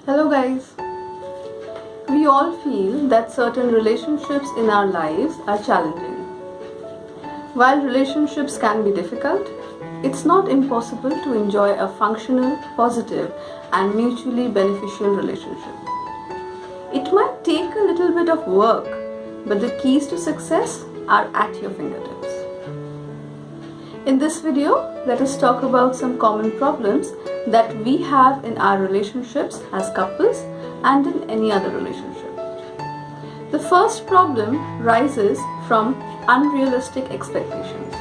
Hello guys. We all feel that certain relationships in our lives are challenging. While relationships can be difficult, it's not impossible to enjoy a functional, positive and mutually beneficial relationship. It might take a little bit of work, but the keys to success are at your fingertips. In this video, let us talk about some common problems that we have in our relationships as couples and in any other relationship. The first problem rises from unrealistic expectations.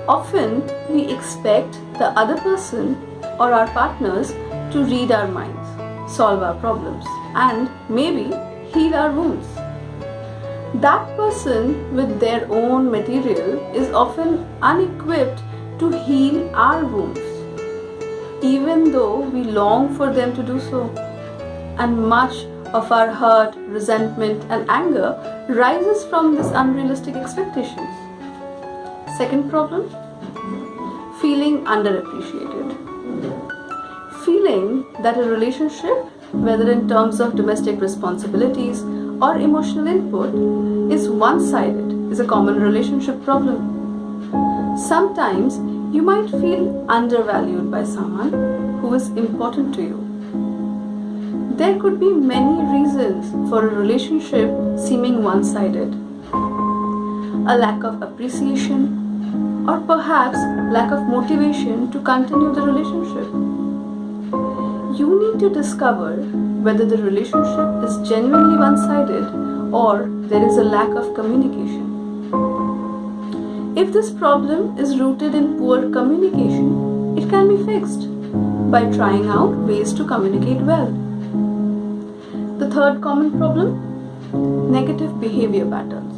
Often, we expect the other person or our partners to read our minds, solve our problems, and maybe heal our wounds. That person with their own material is often unequipped to heal our wounds, even though we long for them to do so. And much of our hurt, resentment, and anger rises from this unrealistic expectations. Second problem, feeling underappreciated. Feeling that a relationship, whether in terms of domestic responsibilities or emotional input, is one-sided is a common relationship problem. Sometimes you might feel undervalued by someone who is important to you. There could be many reasons for a relationship seeming one-sided. A lack of appreciation, or perhaps lack of motivation to continue the relationship. You need to discover whether the relationship is genuinely one-sided or there is a lack of communication. If this problem is rooted in poor communication, it can be fixed by trying out ways to communicate well. The third common problem, negative behavior patterns.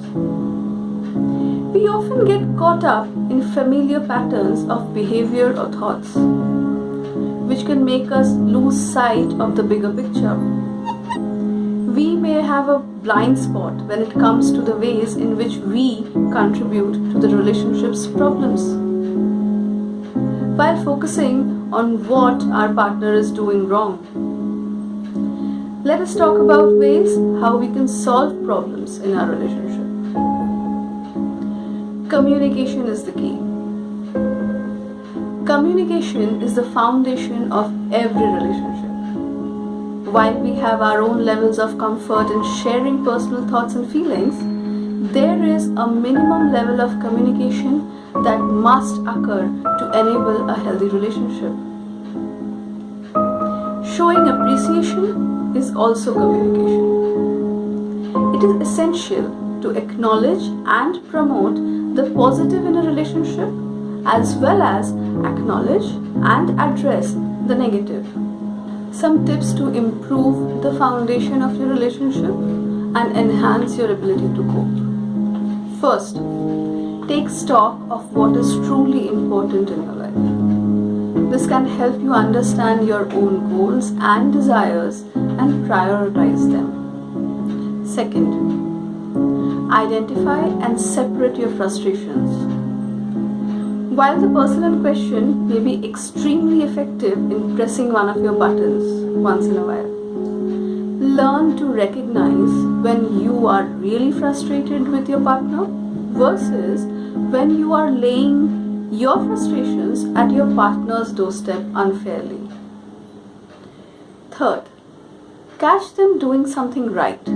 We often get caught up in familiar patterns of behavior or thoughts, which can make us lose sight of the bigger picture. We may have a blind spot when it comes to the ways in which we contribute to the relationship's problems, while focusing on what our partner is doing wrong. Let us talk about ways how we can solve problems in our relationship. Communication is the key. Communication is the foundation of every relationship. While we have our own levels of comfort in sharing personal thoughts and feelings, there is a minimum level of communication that must occur to enable a healthy relationship. Showing appreciation is also communication. It is essential to acknowledge and promote the positive in a relationship, as well as acknowledge and address the negative. Some tips to improve the foundation of your relationship and enhance your ability to cope. First, take stock of what is truly important in your life. This can help you understand your own goals and desires and prioritize them. Second, identify and separate your frustrations. While the person in question may be extremely effective in pressing one of your buttons once in a while, learn to recognize when you are really frustrated with your partner versus when you are laying your frustrations at your partner's doorstep unfairly. Third, catch them doing something right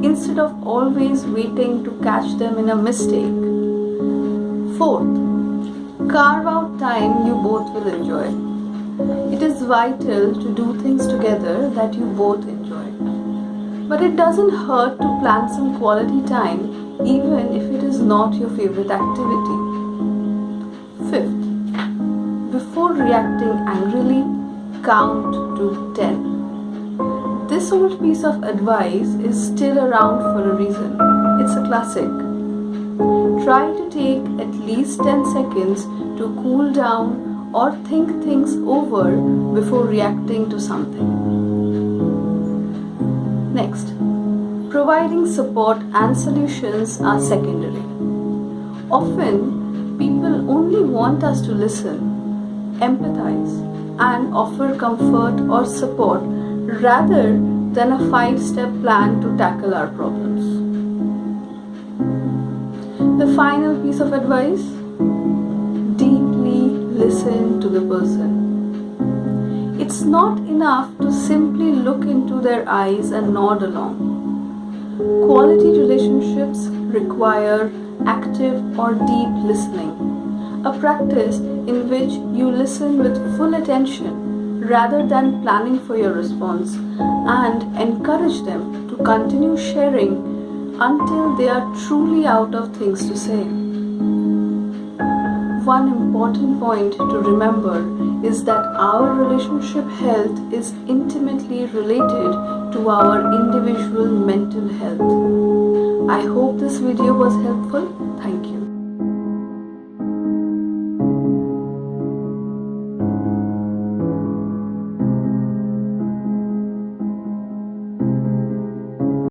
instead of always waiting to catch them in a mistake. Fourth, carve out time you both will enjoy. It is vital to do things together that you both enjoy. But it doesn't hurt to plan some quality time even if it is not your favorite activity. Fifth, before reacting angrily, count to 10. This old piece of advice is still around for a reason. It's a classic. Try to take at least 10 seconds to cool down or think things over before reacting to something. Next, providing support and solutions are secondary. Often, people only want us to listen, empathize, and offer comfort or support rather than a 5-step plan to tackle our problems. The final piece of advice: deeply listen to the person. It's not enough to simply look into their eyes and nod along. Quality relationships require active or deep listening, a practice in which you listen with full attention rather than planning for your response, and encourage them to continue sharing until they are truly out of things to say. One important point to remember is that our relationship health is intimately related to our individual mental health. I hope this video was helpful. Thank you.